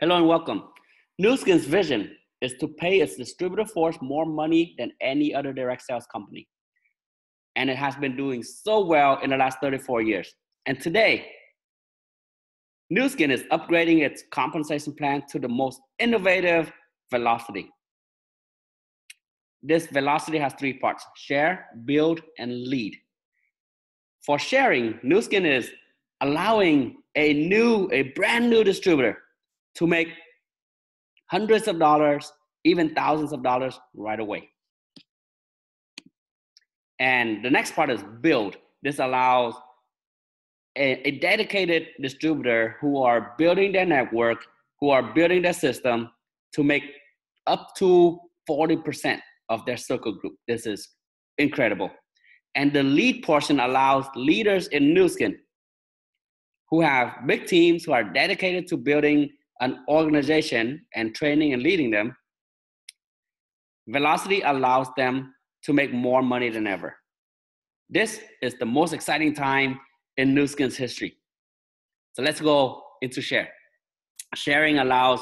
Hello and welcome. Nu Skin's vision is to pay its distributor force more money than any other direct sales company. And it has been doing so well in the last 34 years. And today, Nu Skin is upgrading its compensation plan to the most innovative velocity. This velocity has three parts: share, build, and lead. For sharing, Nu Skin is allowing a brand new distributor to make hundreds of dollars, even thousands of dollars right away. And the next part is build. This allows a dedicated distributor who are building their network, who are building their system to make up to 40% of their circle group. This is incredible. And the lead portion allows leaders in Nu Skin who have big teams, who are dedicated to building an organization and training and leading them. Velocity allows them to make more money than ever. This is the most exciting time in Nu Skin's history. So let's go into share. Sharing allows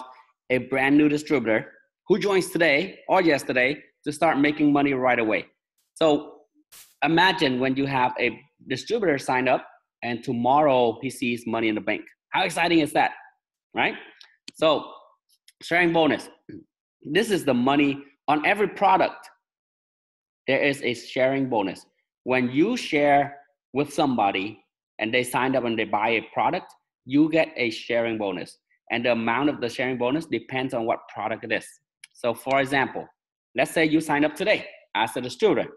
a brand new distributor who joins today or yesterday to start making money right away. So imagine when you have a distributor sign up and tomorrow he sees money in the bank. How exciting is that, right? So sharing bonus. This is the money on every product. There is a sharing bonus. When you share with somebody and they signed up and they buy a product, you get a sharing bonus. And the amount of the sharing bonus depends on what product it is. So for example, let's say you signed up today as a distributor.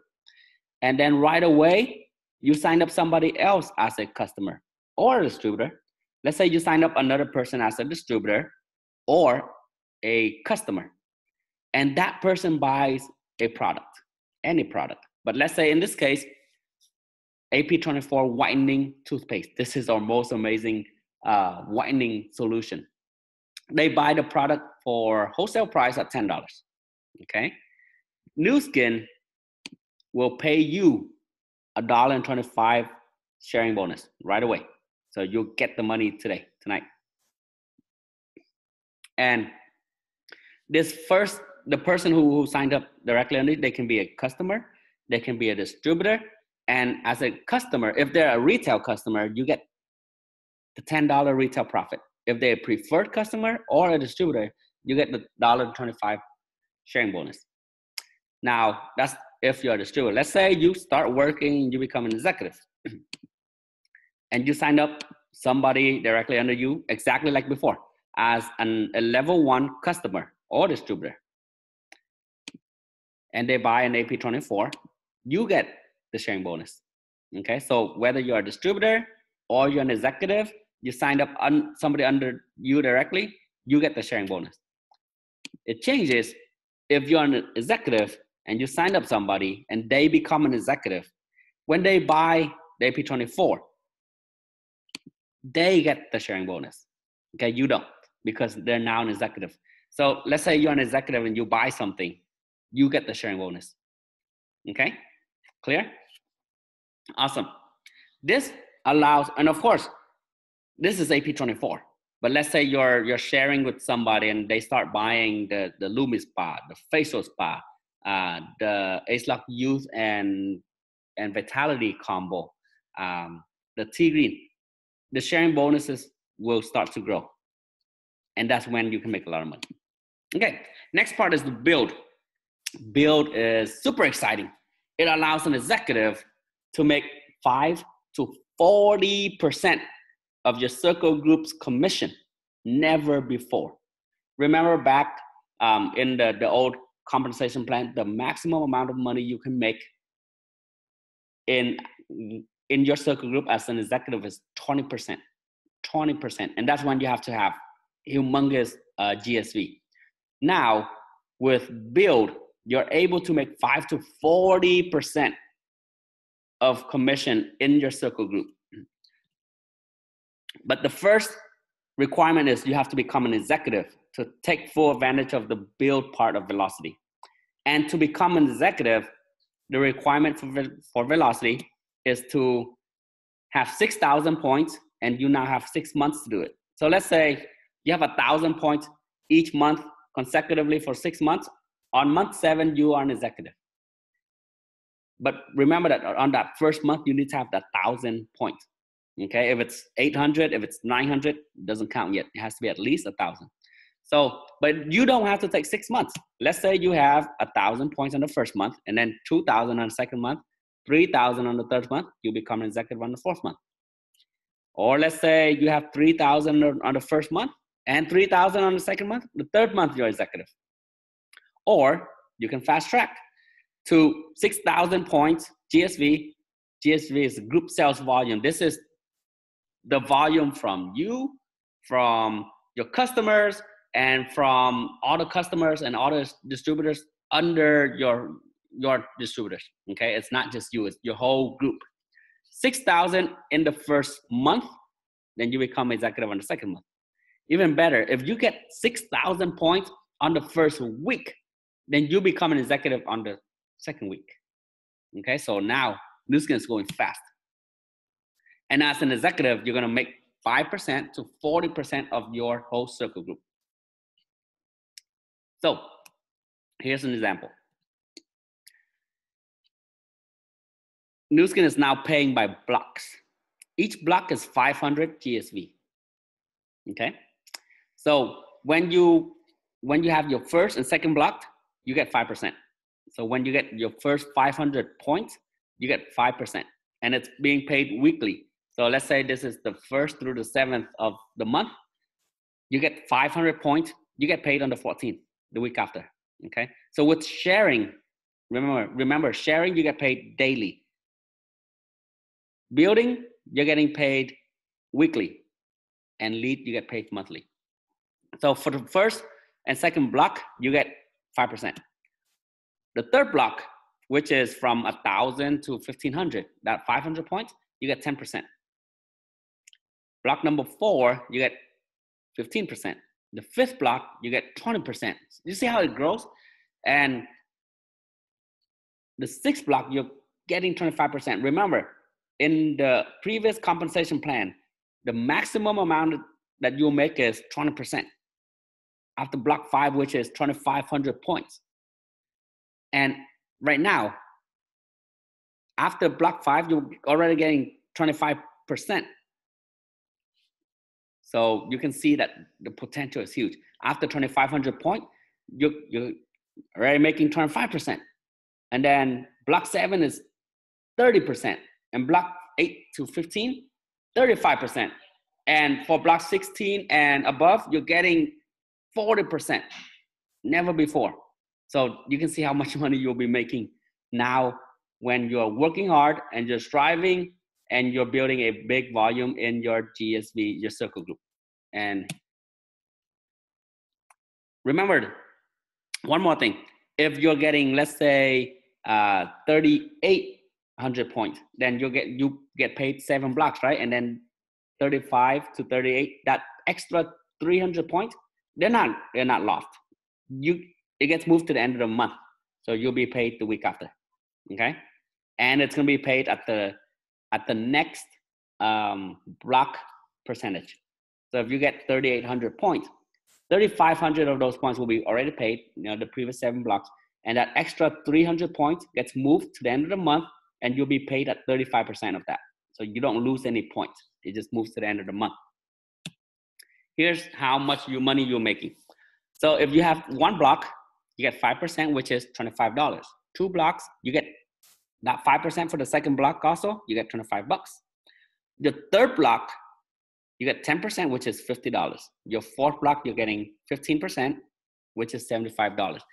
And then right away, you signed up somebody else as a customer or a distributor. Let's say you signed up another person as a distributor or a customer. And that person buys a product, any product. But let's say in this case, AP24 whitening toothpaste. This is our most amazing whitening solution. They buy the product for wholesale price at $10. Okay. Nu Skin will pay you $1.25 sharing bonus right away. So you'll get the money tonight. And the person who signed up directly on it, they can be a customer, they can be a distributor. And as a customer, if they're a retail customer, you get the $10 retail profit. If they're a preferred customer or a distributor, you get the $1.25 sharing bonus. Now, that's if you're a distributor. Let's say you start working, you become an executive, and you sign up somebody directly under you, exactly like before, as a level 1 customer or distributor. And they buy an AP24, you get the sharing bonus. Okay, so whether you're a distributor or you're an executive, you signed up somebody under you directly, you get the sharing bonus. It changes if you're an executive and you signed up somebody and they become an executive. When they buy the AP24, they get the sharing bonus. Okay, you don't, because they're now an executive. So let's say you're an executive and you buy something, you get the sharing bonus. Okay, clear? Awesome. This allows, and of course, this is AP24. But let's say you're sharing with somebody and they start buying the Lumi Spa, the Facial Spa, the ageLOC Youth and Vitality combo, the T-Green. The sharing bonuses will start to grow. And that's when you can make a lot of money. Okay, next part is the build. Build is super exciting. It allows an executive to make 5 to 40% of your circle group's commission. Never before. Remember back in the old compensation plan, the maximum amount of money you can make in your circle group as an executive is 20%. 20%. And that's when you have to have humongous GSV. Now, with build, you're able to make 5 to 40% of commission in your circle group. But the first requirement is you have to become an executive to take full advantage of the build part of velocity. And to become an executive, the requirement for velocity is to have 6,000 points, and you now have 6 months to do it. So let's say You have 1,000 points each month consecutively for 6 months. On month 7, you are an executive. But remember that on that first month, you need to have that 1,000 points. Okay, if it's 800, if it's 900, it doesn't count yet. It has to be at least 1,000. So, but you don't have to take 6 months. Let's say you have 1,000 points on the first month, and then 2,000 on the second month, 3,000 on the third month, you become an executive on the fourth month. Or let's say you have 3,000 on the first month and 3,000 on the second month, the third month you're executive. Or you can fast track to 6,000 points GSV. GSV is group sales volume. This is the volume from you, from your customers, and from all the customers and all the distributors under your distributors. Okay, it's not just you, it's your whole group. 6,000 in the first month, then you become executive on the second month. Even better, if you get 6,000 points on the first week, then you become an executive on the second week. Okay, so now Nu Skin is going fast. And as an executive, you're gonna make 5% to 40% of your whole circle group. So here's an example. Nu Skin is now paying by blocks. Each block is 500 GSV. Okay, so when you have your first and second block, you get 5%. So when you get your first 500 points, you get 5%, and it's being paid weekly. So let's say this is the 1st through the 7th of the month. You get 500 points. You get paid on the 14th, the week after. Okay. So with sharing, remember sharing, you get paid daily. Building, you're getting paid weekly, and lead, you get paid monthly. So for the first and second block, you get 5%. The third block, which is from 1,000 to 1,500, that 500 points, you get 10%. Block number 4, you get 15%. The fifth block, you get 20%. You see how it grows? And the sixth block, you're getting 25%. Remember, in the previous compensation plan, the maximum amount that you'll make is 20%. After block 5, which is 2,500 points. And right now, after block 5, you're already getting 25%. So you can see that the potential is huge. After 2,500 points, you're already making 25%. And then block 7 is 30%. And block 8 to 15, 35%. And for block 16 and above, you're getting 40%. Never before. So you can see how much money you'll be making now when you're working hard and you're striving and you're building a big volume in your GSV, your circle group. And remember, one more thing. If you're getting, let's say, 3,800 points, then you get paid 7 blocks, right? And then 35 to 38, that extra 300 points, they're not lost. It gets moved to the end of the month, so you'll be paid the week after. Okay, and it's gonna be paid at the next block percentage. So if you get 3,800 points, 3,500 of those points will be already paid, the previous 7 blocks, and that extra 300 points gets moved to the end of the month, and you'll be paid at 35% of that. So you don't lose any points. It just moves to the end of the month. Here's how much money you're making. So if you have 1 block, you get 5%, which is $25. 2 blocks, you get that 5% for the second block also, you get $25. The third block, you get 10%, which is $50. Your fourth block, you're getting 15%, which is $75.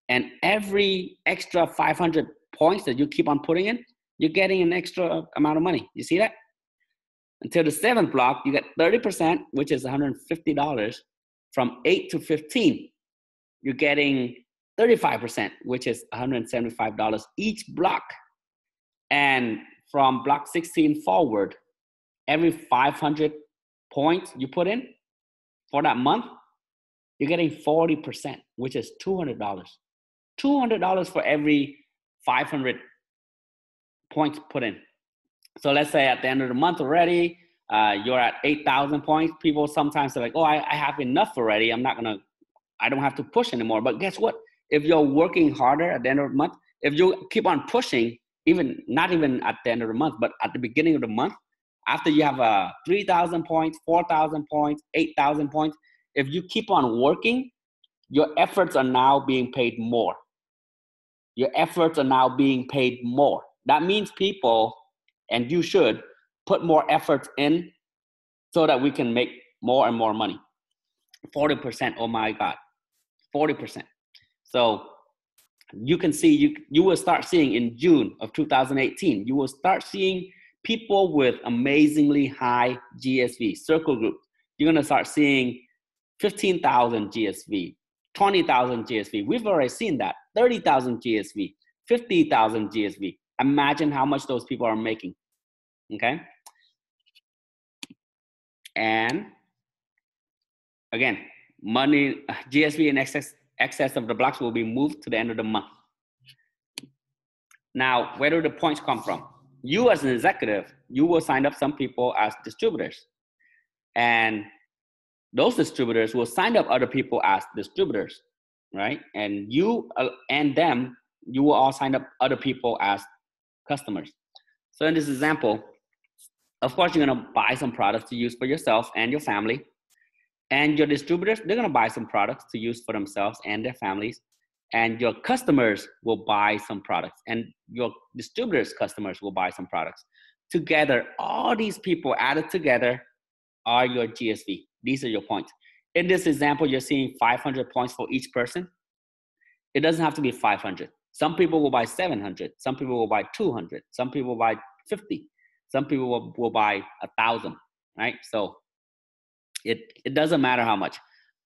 And every extra 500 points that you keep on putting in, you're getting an extra amount of money. You see that? Until the 7th block, you get 30%, which is $150. From 8 to 15, you're getting 35%, which is $175 each block. And from block 16 forward, every 500 points you put in for that month, you're getting 40%, which is $200. $200 for every 500 points put in. So let's say at the end of the month already, you're at 8,000 points. People sometimes are like, oh, I have enough already. I don't have to push anymore. But guess what? If you're working harder at the end of the month, if you keep on pushing, not even at the end of the month, but at the beginning of the month, after you have 3,000 points, 4,000 points, 8,000 points, if you keep on working, your efforts are now being paid more. Your efforts are now being paid more. That means people, and you should, put more efforts in so that we can make more and more money. 40%, oh my God, 40%. So you can see, you will start seeing in June of 2018, you will start seeing people with amazingly high GSV, circle group. You're gonna start seeing 15,000 GSV, 20,000 GSV. We've already seen that, 30,000 GSV, 50,000 GSV. Imagine how much those people are making, okay? And again, money, GSV in excess of the blocks will be moved to the end of the month. Now, where do the points come from? You as an executive, you will sign up some people as distributors. And those distributors will sign up other people as distributors, right? And you and them, you will all sign up other people as customers. So in this example, of course, you're gonna buy some products to use for yourself and your family. And your distributors, they're gonna buy some products to use for themselves and their families. And your customers will buy some products. And your distributors' customers will buy some products. Together, all these people added together are your GSV. These are your points. In this example, you're seeing 500 points for each person. It doesn't have to be 500. Some people will buy 700. Some people will buy 200. Some people will buy 50. Some people will buy 1,000, right? So it doesn't matter how much,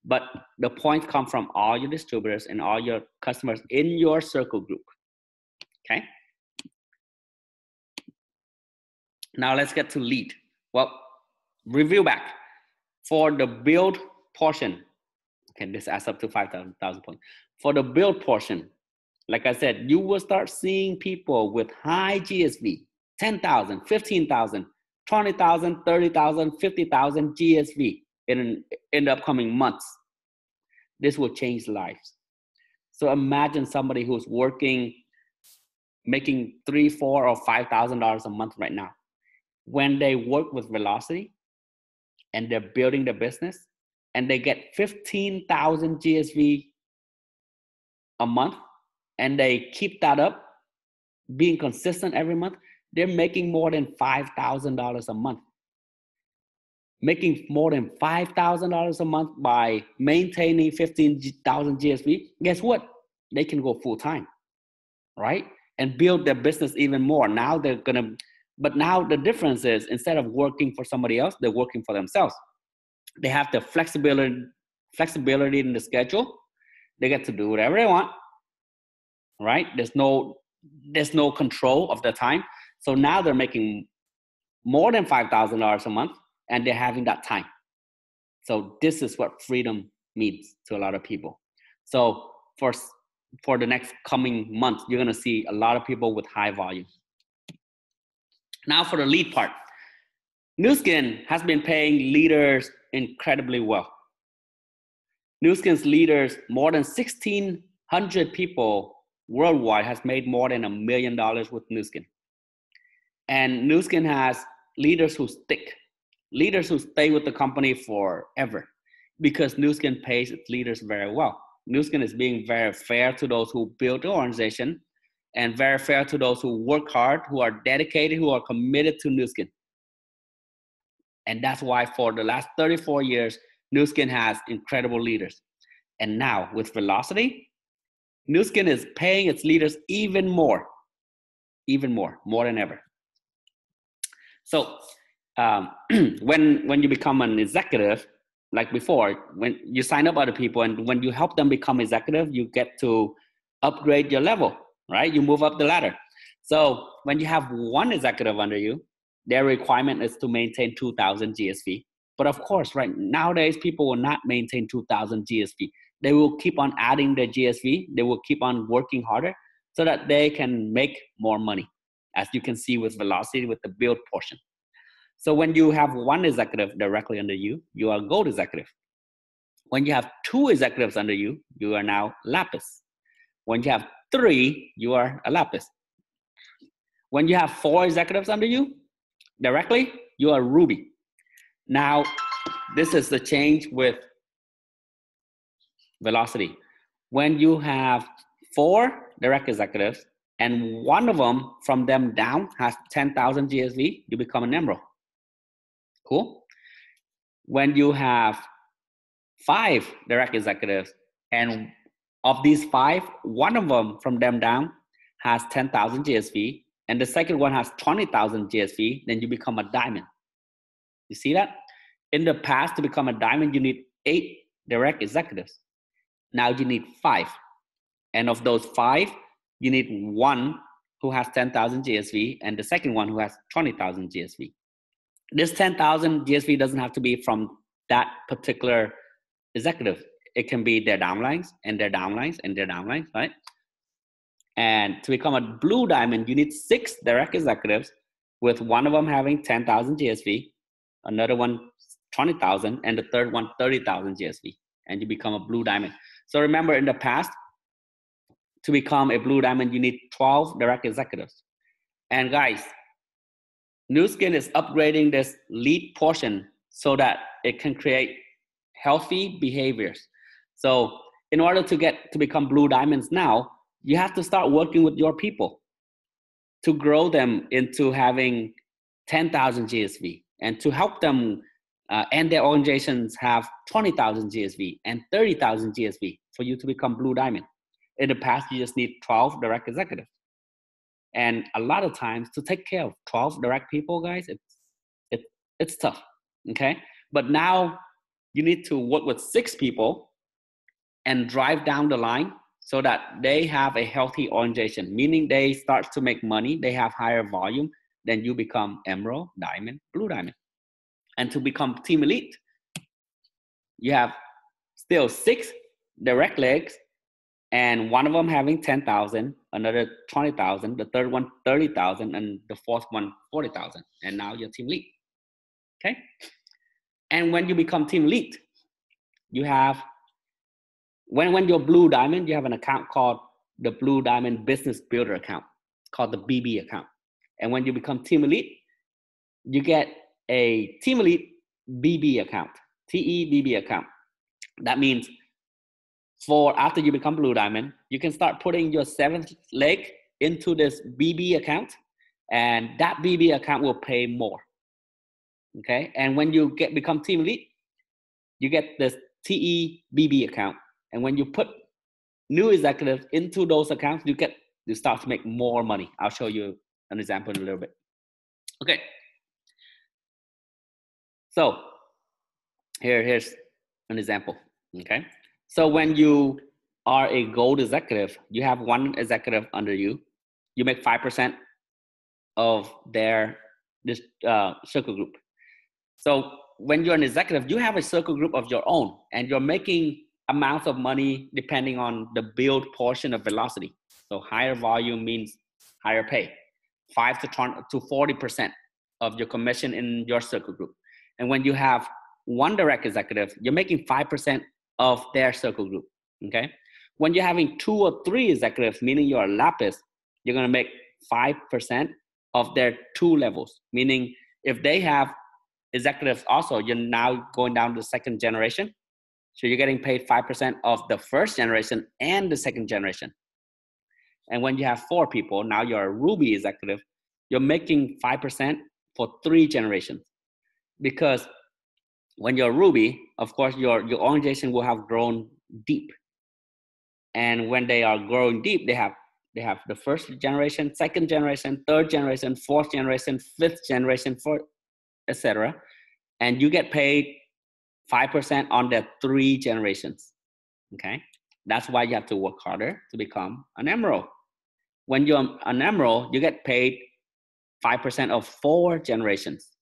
but the points come from all your distributors and all your customers in your circle group, okay? Now let's get to lead. Well, review back. For the build portion, okay, this adds up to 5,000 points. For the build portion, like I said, you will start seeing people with high GSV, 10,000, 15,000, 20,000, 30,000, 50,000 GSV in the upcoming months. This will change lives. So imagine somebody who's working, making $3,000, $4,000, or $5,000 a month right now. When they work with Velocity and they're building their business and they get 15,000 GSV a month and they keep that up, being consistent every month, they're making more than $5,000 a month. Making more than $5,000 a month by maintaining 15,000 GSV, guess what? They can go full time, right? And build their business even more. Now they're gonna, but now the difference is instead of working for somebody else, they're working for themselves. They have the flexibility in the schedule. They get to do whatever they want, right? There's no control of the time. So now they're making more than $5,000 a month and they're having that time. So this is what freedom means to a lot of people. So for the next coming months, you're gonna see a lot of people with high volume. Now for the lead part. Nu Skin has been paying leaders incredibly well. Nu Skin's leaders, more than 1,600 people worldwide has made more than $1 million with Nu Skin. And Nu Skin has leaders who stick, leaders who stay with the company forever because Nu Skin pays its leaders very well. Nu Skin is being very fair to those who build the organization and very fair to those who work hard, who are dedicated, who are committed to Nu Skin. And that's why for the last 34 years, Nu Skin has incredible leaders. And now with Velocity, Nu Skin is paying its leaders even more than ever. So when you become an executive, like before, when you sign up other people and when you help them become executive, you get to upgrade your level, right? You move up the ladder. So when you have one executive under you, their requirement is to maintain 2,000 GSV. But of course, right, nowadays people will not maintain 2,000 GSV. They will keep on adding their GSV. They will keep on working harder so that they can make more money, as you can see with Velocity with the build portion. So when you have one executive directly under you, you are gold executive. When you have two executives under you, you are now lapis. When you have three, you are a lapis. When you have four executives under you directly, you are ruby. Now, this is the change with velocity. When you have four direct executives and one of them from them down has 10,000 GSV, you become an emerald. Cool. When you have five direct executives and of these five, one of them from them down has 10,000 GSV and the second one has 20,000 GSV, then you become a diamond. You see that? In the past, to become a diamond, you need 8 direct executives. Now you need 5. And of those 5, you need one who has 10,000 GSV and the second one who has 20,000 GSV. This 10,000 GSV doesn't have to be from that particular executive. It can be their downlines and their downlines and their downlines, right? And to become a blue diamond, you need 6 direct executives, with one of them having 10,000 GSV, another one 20,000, and the third one 30,000 GSV, and you become a blue diamond. So remember, in the past, to become a blue diamond, you need 12 direct executives. And guys, Nu Skin is upgrading this lead portion so that it can create healthy behaviors. So in order to become blue diamonds now, you have to start working with your people to grow them into having 10,000 GSV and to help them and their organizations have 20,000 GSV and 30,000 GSV for you to become blue diamond. In the past, you just need 12 direct executives. And a lot of times to take care of 12 direct people, guys, it's tough, okay? But now you need to work with 6 people and drive down the line so that they have a healthy organization, meaning they start to make money, they have higher volume, then you become emerald, diamond, blue diamond. And to become team elite, you have still 6 direct legs, and one of them having 10,000, another 20,000, the third one 30,000, and the fourth one 40,000. And now you're team elite, okay? And when you become team elite, you have, when you're blue diamond, you have an account called the Blue Diamond Business Builder account, called the BB account. And when you become team elite, you get a team elite BB account, TEBB account. That means for after you become blue diamond, you can start putting your 7th leg into this BB account, and that BB account will pay more. Okay, and when you become team elite, you get this TEBB account, and when you put new executives into those accounts, you start to make more money. I'll show you an example in a little bit. Okay, so here's an example. Okay, so when you are a gold executive, you have one executive under you, you make 5% of this circle group. So when you're an executive, you have a circle group of your own, and you're making amounts of money depending on the build portion of velocity. So higher volume means higher pay, 5 to 40% of your commission in your circle group. And when you have one direct executive, you're making 5% of their circle group, okay? When you're having 2 or 3 executives, meaning you're a lapis, you're gonna make 5% of their 2 levels, meaning if they have executives also, you're now going down to the 2nd generation. So you're getting paid 5% of the 1st generation and the 2nd generation. And when you have 4 people, now you're a ruby executive, you're making 5% for 3 generations. Because when you're ruby, of course, your organization will have grown deep. And when they are growing deep, they have the 1st generation, 2nd generation, 3rd generation, 4th generation, 5th generation, etc. And you get paid 5% on the 3 generations, okay? That's why you have to work harder to become an emerald. When you're an emerald, you get paid 5% of 4 generations.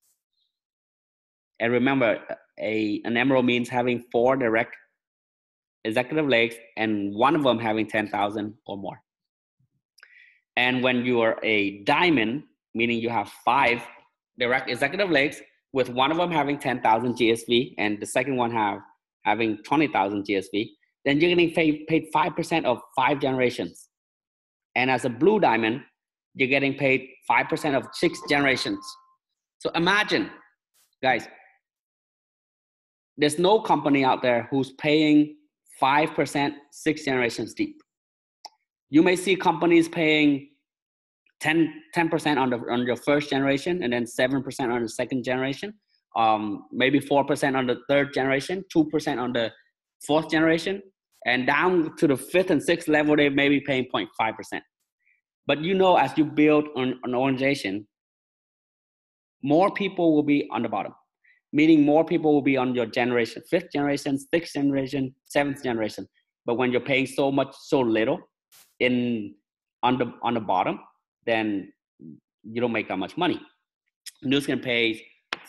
And remember, an emerald means having 4 direct executive legs and one of them having 10,000 or more. And when you are a diamond, meaning you have 5 direct executive leagues, with one of them having 10,000 GSV and the second one having 20,000 GSV, then you're getting paid 5% of 5 generations. And as a blue diamond, you're getting paid 5% of 6 generations. So imagine, guys, there's no company out there who's paying 5% 6 generations deep. You may see companies paying 10% on your first generation, and then 7% on the second generation, maybe 4% on the third generation, 2% on the fourth generation, and down to the fifth and sixth level, they may be paying 0.5%. But you know, as you build an organization, more people will be on the bottom, meaning more people will be on your generation, 5th generation, 6th generation, 7th generation. But when you're paying so little on the bottom, then you don't make that much money. Nu Skin pays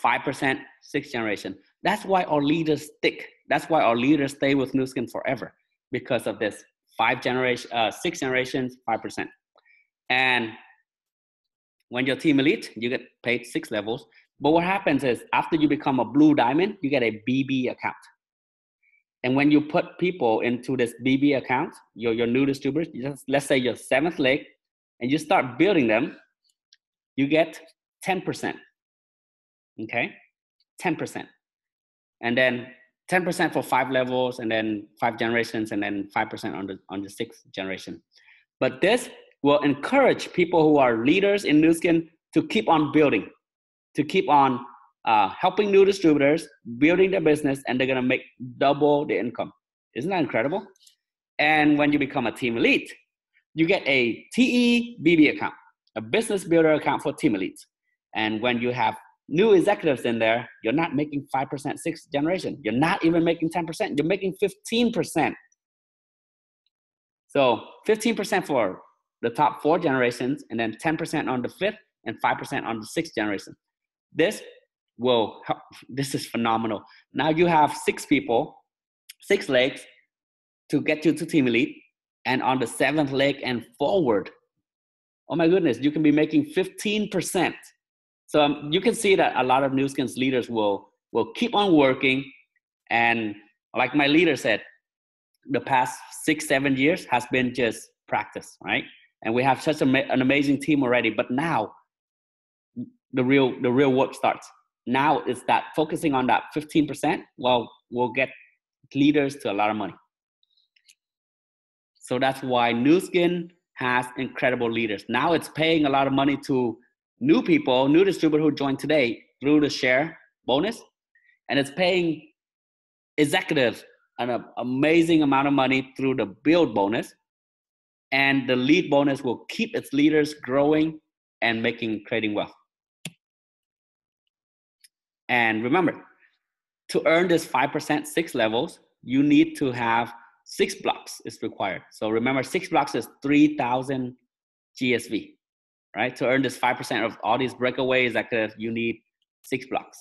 5%, 6th generation. That's why our leaders stick. That's why our leaders stay with Nu Skin forever, because of this 6 generations, 5%. And when you're team elite, you get paid 6 levels. But what happens is, after you become a blue diamond, you get a BB account. And when you put people into this BB account, your new distributors, let's say your 7th leg, and you start building them, you get 10%. Okay, 10%. And then 10% for 5 levels, and then 5 generations, and then 5% on the 6th generation. But this will encourage people who are leaders in Nu Skin to keep on building, to keep on helping new distributors, building their business, and they're gonna make double the income. Isn't that incredible? And when you become a team elite, you get a TE BB account, a business builder account for team elites. And when you have new executives in there, you're not making 5% 6th generation. You're not even making 10%. You're making 15%. So 15% for the top 4 generations, and then 10% on the 5th and 5% on the 6th generation. This will help. This is phenomenal. Now you have 6 people, 6 legs to get you to team elite, and on the 7th leg and forward, oh my goodness, you can be making 15%. So you can see that a lot of Nu Skin's leaders will keep on working. And like my leader said, the past 6-7 years has been just practice, right? And we have such an amazing team already. But now the real work starts. Now it's that focusing on that 15%, well, we'll get leaders to a lot of money. So that's why Nu Skin has incredible leaders. Now it's paying a lot of money to new people, new distributors who joined today through the share bonus. And it's paying executives an amazing amount of money through the build bonus. And the lead bonus will keep its leaders growing and creating wealth. And remember, to earn this 5%, 6 levels, you need to have 6 blocks is required. So remember, 6 blocks is 3,000 GSV, right? To earn this 5% of all these breakaways, you need 6 blocks.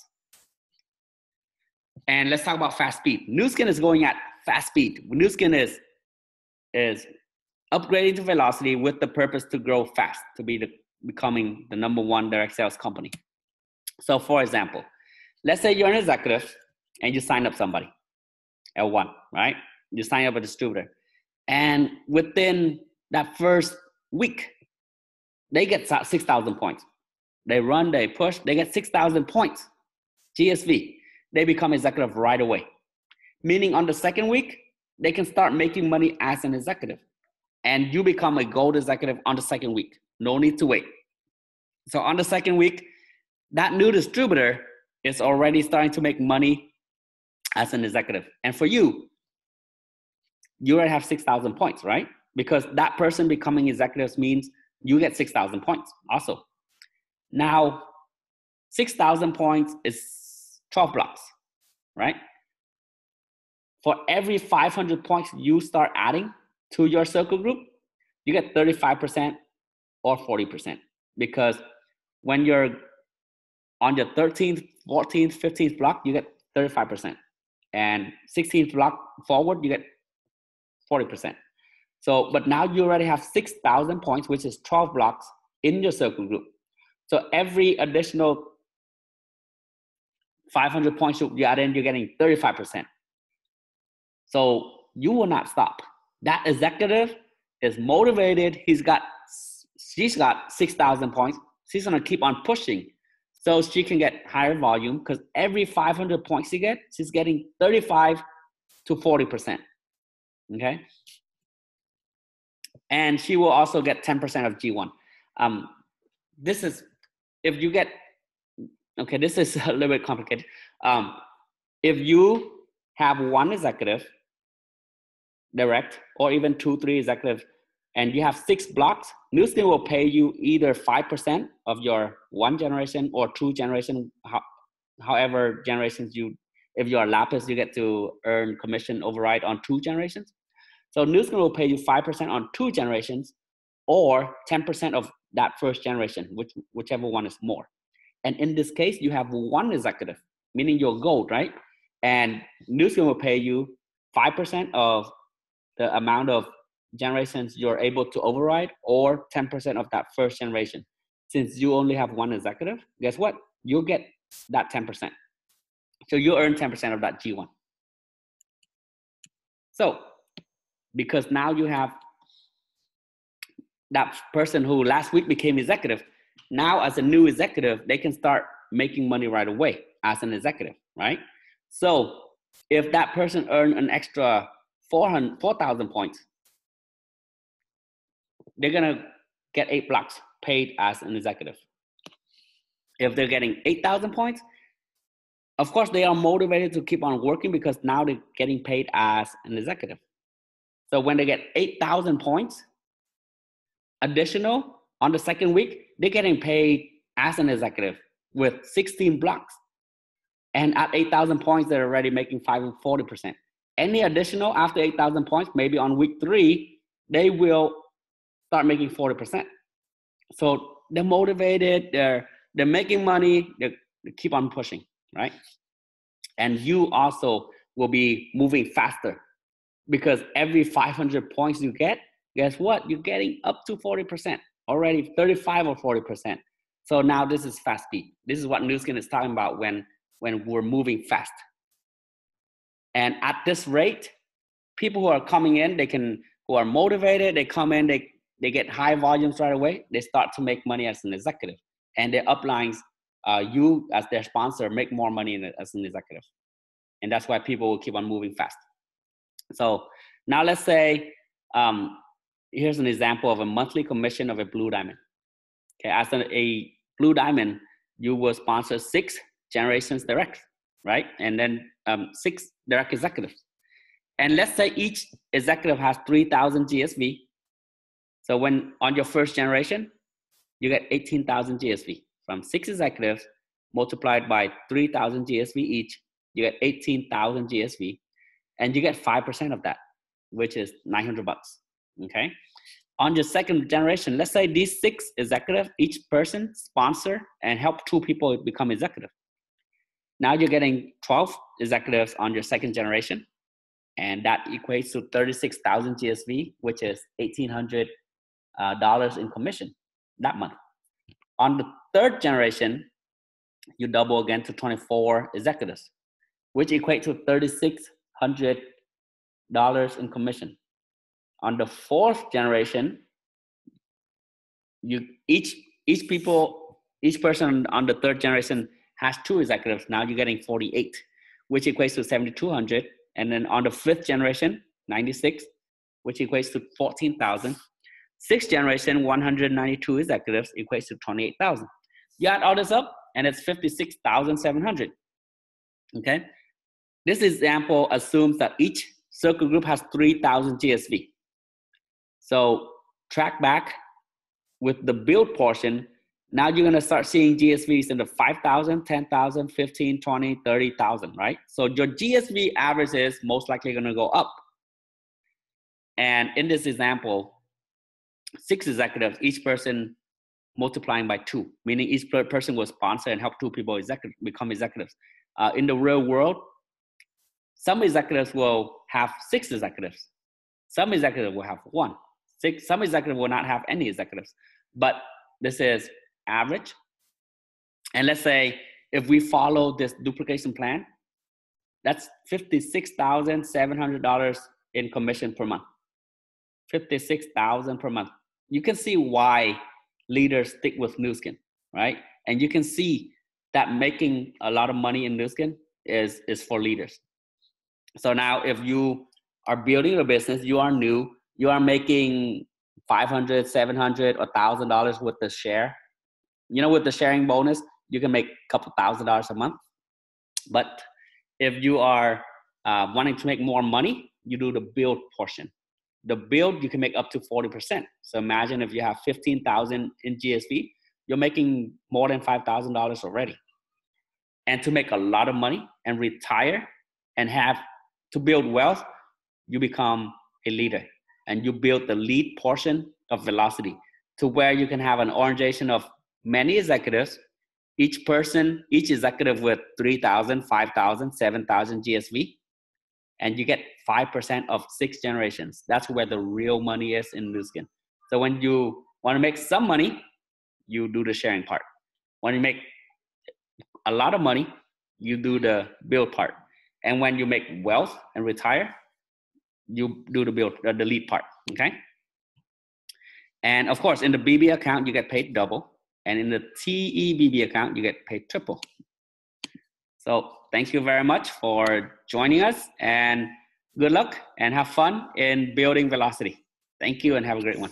And let's talk about fast speed. Nu Skin is going at fast speed. Nu Skin is upgrading to velocity with the purpose to grow fast, to becoming the #1 direct sales company. So for example, let's say you're an executive and you sign up somebody, L1, right? You sign up a distributor. And within that first week, they get 6,000 points. They run, they push, they get 6,000 points, GSV. They become executive right away. Meaning on the second week, they can start making money as an executive. And you become a gold executive on the second week. No need to wait. So on the second week, that new distributor is already starting to make money as an executive. And for you, you already have 6,000 points, right? Because that person becoming executives means you get 6,000 points also. Now, 6,000 points is 12 blocks, right? For every 500 points you start adding to your circle group, you get 35% or 40%. Because when you're on your 13th, 14th, 15th block, you get 35%. And 16th block forward, you get 40%. So, but now you already have 6,000 points, which is 12 blocks in your circle group. So every additional 500 points you got in, you're getting 35%. So you will not stop. That executive is motivated. She's got 6,000 points. She's gonna keep on pushing so she can get higher volume, because every 500 points she gets, she's getting 35 to 40%. Okay. And she will also get 10% of G1. This is, if you get, okay, this is a little bit complicated. If you have one executive direct, or even 2, 3 executives, and you have 6 blocks, Nu Skin will pay you either 5% of your 1 generation or 2 generation, however generations you, if you're a lapis, you get to earn commission override on 2 generations. So Nu Skin will pay you 5% on 2 generations, or 10% of that first generation, whichever one is more. And in this case, you have 1 executive, meaning you're gold, right? And Nu Skin will pay you 5% of the amount of generations you're able to override, or 10% of that first generation. Since you only have 1 executive, guess what? You'll get that 10%. So you earn 10% of that G1. So because now you have that person who last week became executive, now as a new executive, they can start making money right away as an executive, right? So if that person earned an extra 4,000 points, they're gonna get 8 blocks paid as an executive. If they're getting 8,000 points, of course they are motivated to keep on working, because now they're getting paid as an executive. So when they get 8,000 points additional on the second week, they're getting paid as an executive with 16 blocks. And at 8,000 points, they're already making 40%. Any additional after 8,000 points, maybe on week 3, they will start making 40%. So they're motivated, they're making money, they keep on pushing, right? And you also will be moving faster, because every 500 points you get, guess what? You're getting up to 40%, already 35 or 40%. So now this is fast speed. This is what Nu Skin is talking about when we're moving fast. And at this rate, people who are coming in, who are motivated, they come in, they get high volumes right away. They start to make money as an executive, and their uplines, you as their sponsor, make more money as an executive. And that's why people will keep on moving fast. So now let's say, here's an example of a monthly commission of a blue diamond. Okay, as a blue diamond, you will sponsor 6 generations direct, right? And then 6 direct executives. And let's say each executive has 3,000 GSV. So when on your first generation, you get 18,000 GSV from 6 executives multiplied by 3,000 GSV each, you get 18,000 GSV, and you get 5% of that, which is $900, okay? On your second generation, let's say these 6 executives, each person sponsor and help 2 people become executive. Now you're getting 12 executives on your second generation, and that equates to 36,000 GSV, which is $1,800 in commission that month. On the third generation, you double again to 24 executives, which equate to $3,600 in commission. On the fourth generation, each person on the third generation has 2 executives. Now you're getting 48, which equates to 7,200. And then on the 5th generation, 96, which equates to 14,000. 6th generation, 192 executives, equates to 28,000. You add all this up, and it's 56,700. Okay. This example assumes that each circle group has 3,000 GSV. So track back with the build portion. Now you're gonna start seeing GSVs in the 5,000, 10,000, 15, 20, 30,000, right? So your GSV average is most likely gonna go up. And in this example, 6 executives, each person multiplying by 2, meaning each person will sponsor and help 2 people become executives. In the real world, some executives will have 6 executives. Some executives will have 1. Some executives will not have any executives. But this is average. And let's say if we follow this duplication plan, that's $56,700 in commission per month. $56,000 per month. You can see why leaders stick with Nu Skin, right? And you can see that making a lot of money in Nu Skin is for leaders. So now if you are building a business, you are new, you are making $500, $700, or $1,000 with the share. You know, with the sharing bonus, you can make a couple $1,000s a month. But if you are wanting to make more money, you do the build portion. The build, you can make up to 40%. So imagine if you have 15,000 in GSV, you're making more than $5,000 already. And to make a lot of money and retire and have to build wealth, you become a leader and you build the lead portion of Velocity to where you can have an organization of many executives, each executive with 3,000, 5,000, 7,000 GSV, and you get 5% of 6 generations. That's where the real money is in Nu Skin. So when you want to make some money, you do the sharing part. When you make a lot of money, you do the build part. And when you make wealth and retire, you do the lead part, okay? And of course, in the BB account, you get paid double. And in the TEBB account, you get paid triple. So thank you very much for joining us, and good luck and have fun in building Velocity. Thank you and have a great one.